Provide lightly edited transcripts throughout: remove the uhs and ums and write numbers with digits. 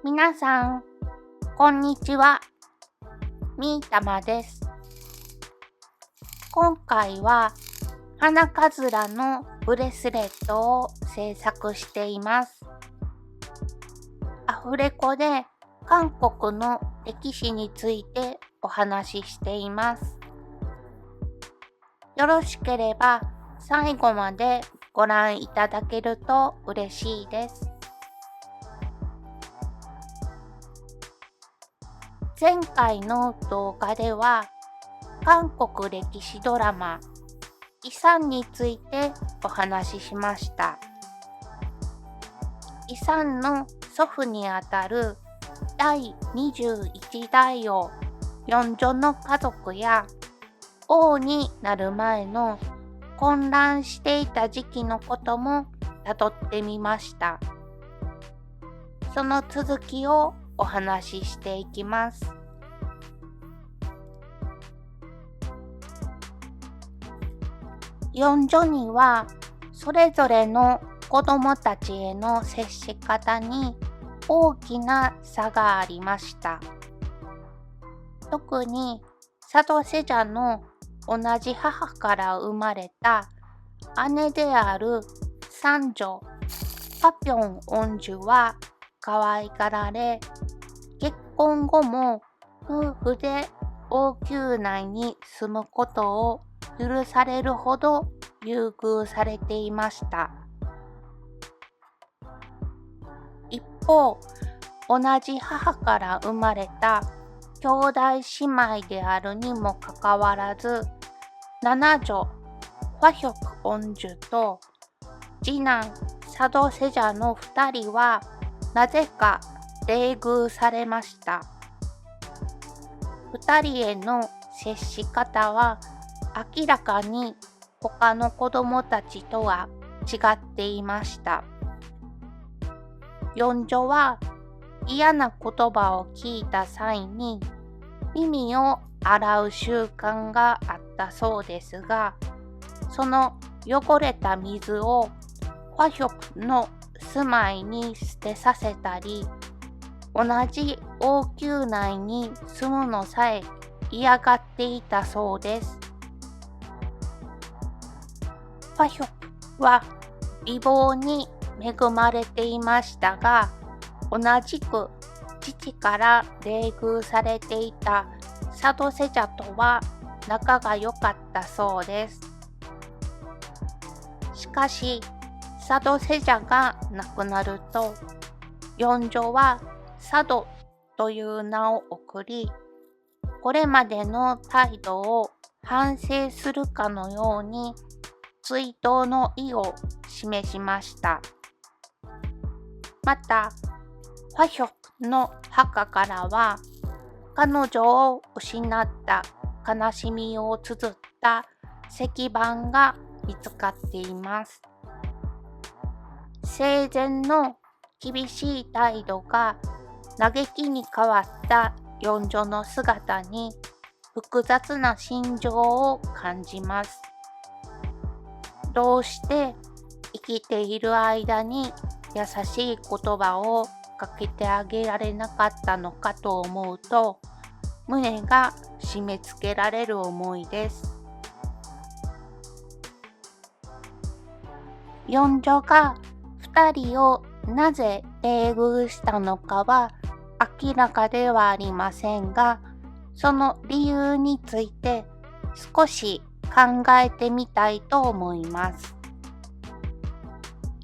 皆さん、こんにちは。みーたまです。今回は花かずらのブレスレットを制作しています。アフレコで韓国の歴史についてお話ししています。よろしければ最後までご覧いただけると嬉しいです。前回の動画では韓国歴史ドラマイサンについてお話ししました。イサンの祖父にあたる第21代王ヨンジョの家族や王になる前の混乱していた時期のこともたどってみました。その続きをお話ししていきます。ヨンジョにはそれぞれの子供たちへの接し方に大きな差がありました。特にサドセジャの同じ母から生まれた姉である三女パピョン王女は可愛がられ、結婚後も夫婦で王宮内に住むことを許されるほど優遇されていました。一方、同じ母から生まれた兄弟姉妹であるにもかかわらず、七女ファヒョク王女と次男サドセジャの2人はなぜか冷遇されました。2人への接し方は明らかに他の子供たちとは違っていました。四女は嫌な言葉を聞いた際に耳を洗う習慣があったそうですが、その汚れた水をファヒョクの住まいに捨てさせたり、同じ王宮内に住むのさえ嫌がっていたそうです。ファヒョクは美貌に恵まれていましたが、同じく父から冷遇されていたサドセジャとは仲が良かったそうです。しかし、サドセジャが亡くなると、四女はサドという名を送り、これまでの態度を反省するかのように追悼の意を示しました。また、ファヒョクの墓からは、彼女を失った悲しみを綴った石板が見つかっています。生前の厳しい態度が嘆きに変わった四女の姿に複雑な心情を感じます。どうして生きている間に優しい言葉をかけてあげられなかったのかと思うと、胸が締め付けられる思いです。四女が2人をなぜ冷遇したのかは明らかではありませんが、その理由について少し考えてみたいと思います。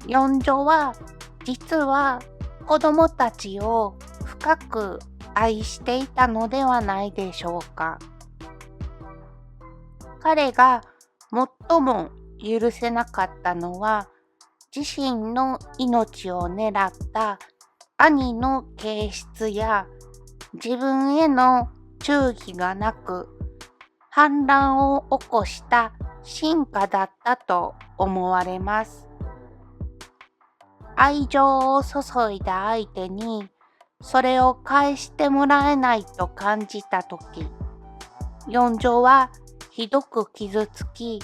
四女は実は子供たちを深く愛していたのではないでしょうか。彼が最も許せなかったのは、自身の命を狙った兄の形質や自分への忠義がなく反乱を起こした臣下だったと思われます。愛情を注いだ相手にそれを返してもらえないと感じたとき、四女はひどく傷つき、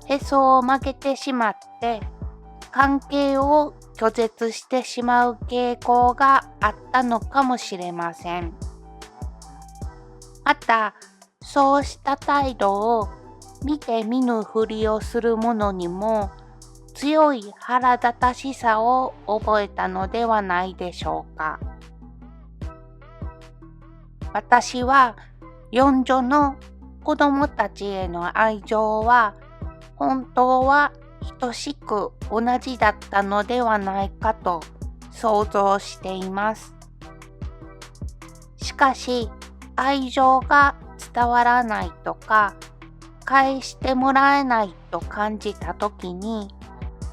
へそを曲げてしまって関係を拒絶してしまう傾向があったのかもしれません。また、そうした態度を見て見ぬふりをする者にも強い腹立たしさを覚えたのではないでしょうか。私は四女の子供たちへの愛情は本当は等しく同じだったのではないかと想像しています。しかし、愛情が伝わらないとか、返してもらえないと感じたときに、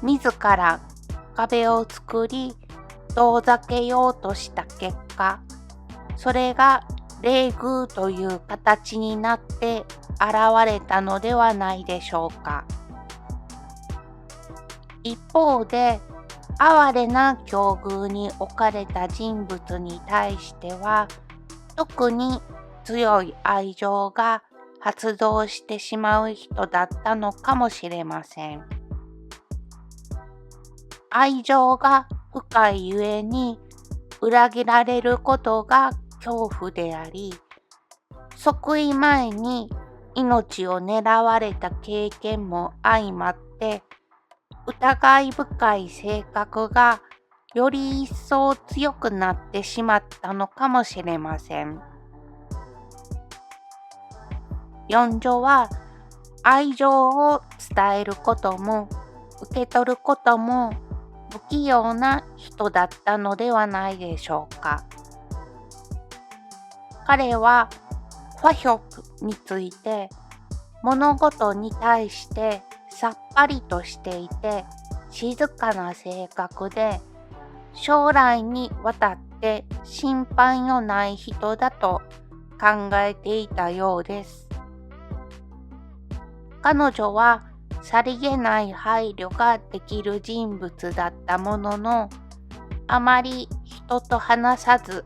自ら壁を作り、遠ざけようとした結果、それが冷遇という形になって現れたのではないでしょうか。一方で、哀れな境遇に置かれた人物に対しては、特に強い愛情が発動してしまう人だったのかもしれません。愛情が深いゆえに裏切られることが恐怖であり、即位前に命を狙われた経験も相まって、疑い深い性格がより一層強くなってしまったのかもしれません。四女は愛情を伝えることも受け取ることも不器用な人だったのではないでしょうか。彼はファヒョクについて物事に対してさっぱりとしていて静かな性格で将来にわたって心配のない人だと考えていたようです。彼女はさりげない配慮ができる人物だったものの、あまり人と話さず、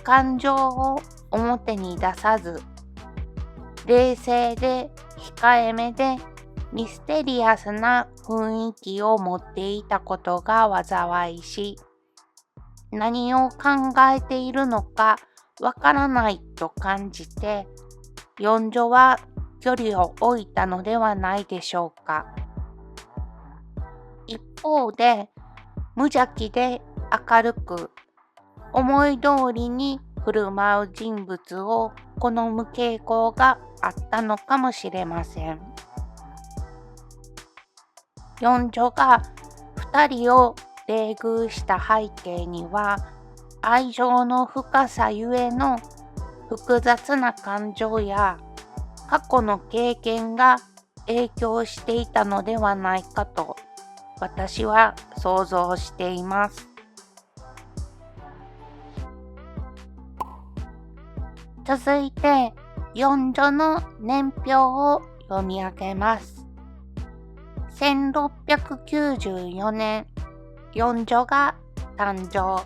感情を表に出さず、冷静で控えめでミステリアスな雰囲気を持っていたことが災いし、何を考えているのかわからないと感じて、四女は距離を置いたのではないでしょうか。一方で、無邪気で明るく、思い通りに振る舞う人物を好む傾向があったのかもしれません。四女が二人を冷遇した背景には、愛情の深さゆえの複雑な感情や過去の経験が影響していたのではないかと私は想像しています。続いて四女の年表を読み上げます。1694年、四女が誕生。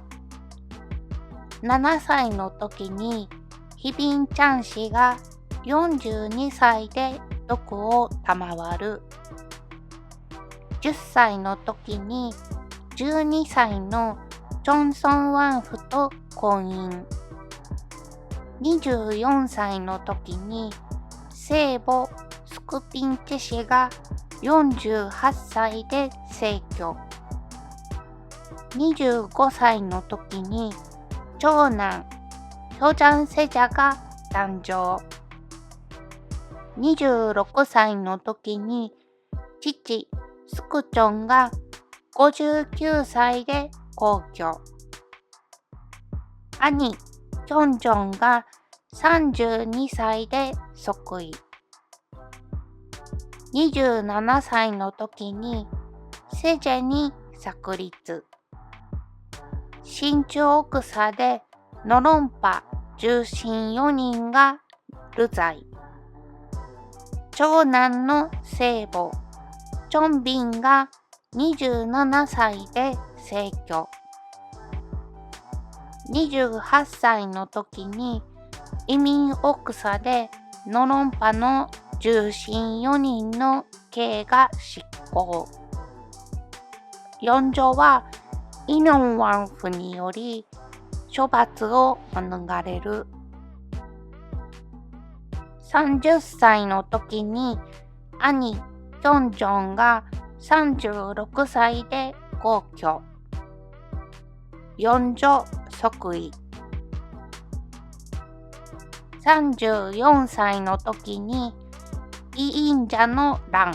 7歳の時にヒビンチャン氏が42歳で毒を賜る。10歳の時に12歳のチョンソンワンフと婚姻。24歳の時に聖母スクピンチェ氏が48歳で逝去。25歳の時に長男ヒョジャンセジャが誕生。26歳の時に父スクチョンが59歳で皇居。兄キョンジョンが32歳で即位。27歳の時にセジェに作立。新中草でノロンパ重臣4人が流罪。長男の聖母チョンビンが27歳で逝去。28歳の時に移民奥佐でノロンパの重臣4人の刑が執行。四女はイノンワンフにより処罰を免れる。30歳の時に兄キョンジョンが36歳で皇居。四女即位。34歳の時にイインジャの乱。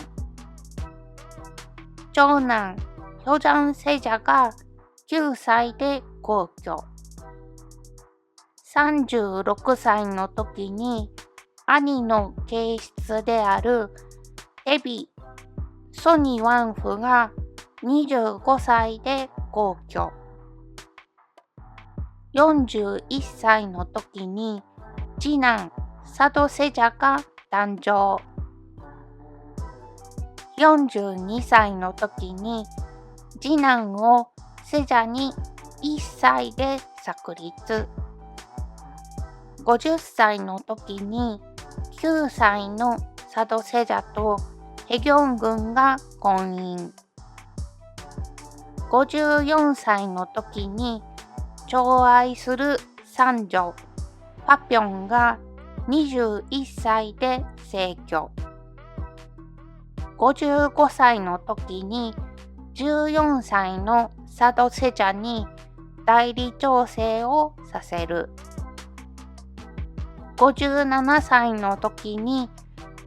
長男ヒョジャンセジャが9歳で皇居。36歳の時に兄の継室であるテビ・ソニワンフが25歳で皇居。41歳の時に次男サドセジャが誕生。42歳の時に次男をセジャに1歳で確立。50歳の時に9歳のサドセジャとヘギョン軍が婚姻。54歳の時に寵愛する三女パピョンが21歳で逝去。55歳の時に14歳のサドセジャに代理調整をさせる。57歳の時に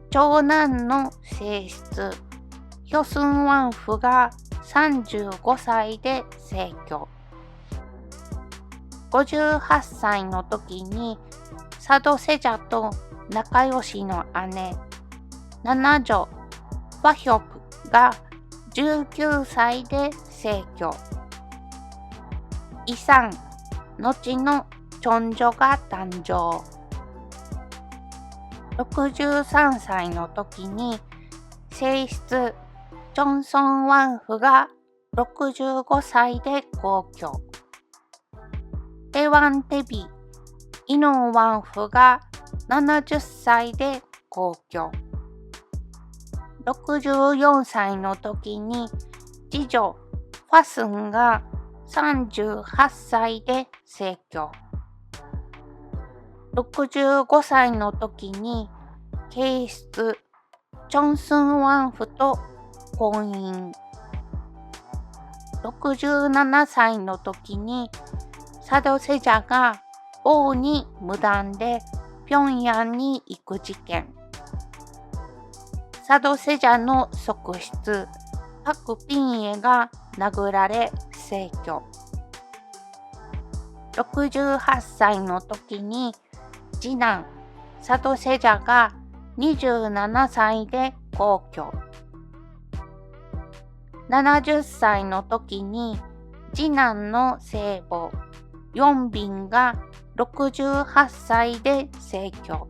長男の正室ヒョスンワンフが35歳で逝去。58歳の時にサドセジャと仲良しの姉七女ファヒョプが19歳で逝去。イサン後のチョンジョが誕生。63歳の時に正室チョンソンワンフが65歳で皇居。テワンテビイノンワンフが70歳で皇居。64歳の時に次女ファスンが38歳で逝去。65歳の時に継室チョンスンワンフと婚姻。67歳の時にサドセジャが王に無断で平壌に行く事件。サドセジャの側室パク・ピンエが殴られ逝去。68歳の時に次男サドセジャが27歳で皇居。70歳の時に次男の聖母ヨンビンが68歳で逝去。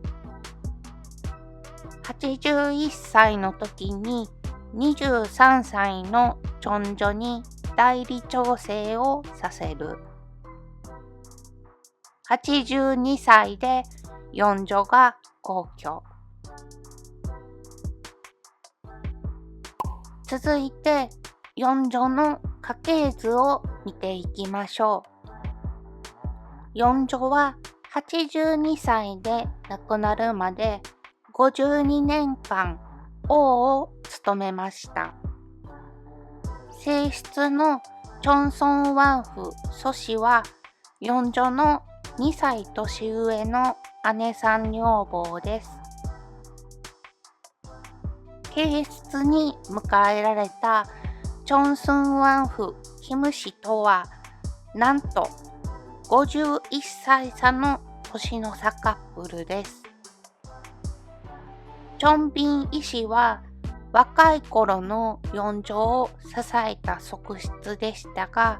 81歳の時に23歳のチョンジョに代理調整をさせる。82歳で四女が皇居。続いて四女の家系図を見ていきましょう。四女は82歳で亡くなるまで52年間王を務めました。正室のチョンソンワンフソ氏は四女の2歳年上の姉さん女房です。継室に迎えられたチョンスンワンフキム氏とはなんと51歳差の年の差カップルです。チョンビンイ氏は若い頃の四女を支えた側室でしたが、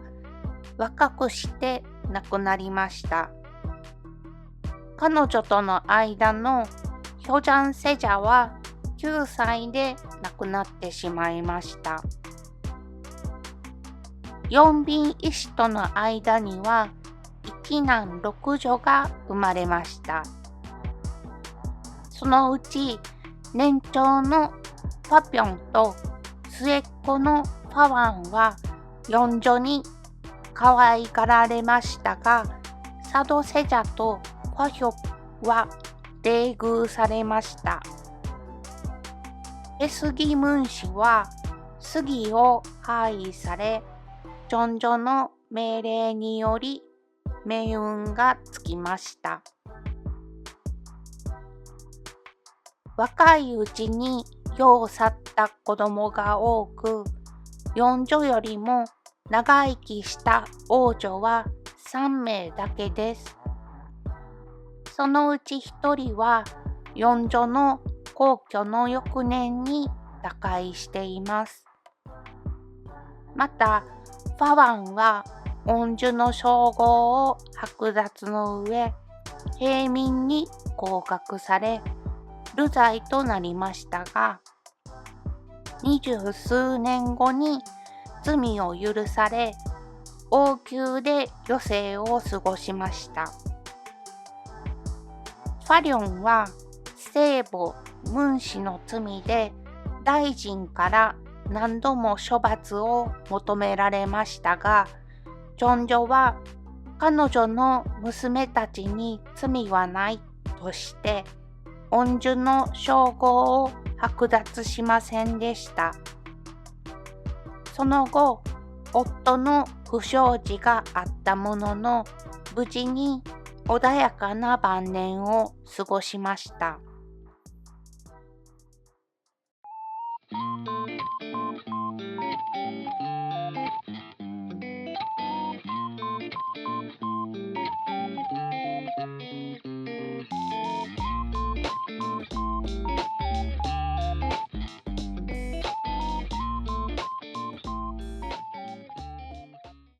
若くして亡くなりました。彼女との間のヒョジャンセジャは9歳で亡くなってしまいました。ヨンビンイ氏との間には一男六女が生まれました。そのうち年長のファピョンと末っ子のファワンは四女に可愛がられましたが、サドセジャとファヒョは冷遇されました。エスギムン氏は杉を廃位され、ジョンジョの命令により命運がつきました。若いうちに世を去った子供が多く、四女よりも長生きした王女は3名だけです。そのうち1人は四女の皇居の翌年に他界しています。また、ファワンは恩樹の称号を剥奪の上、平民に降格され、流罪となりましたが、20数年後に罪を許され、王宮で余生を過ごしました。ファリョンは聖母ムン氏の罪で大臣から何度も処罰を求められましたが、ジョンジョは彼女の娘たちに罪はないとして恩樹の称号を剥奪しませんでした。その後、夫の不祥事があったものの、無事に穏やかな晩年を過ごしました。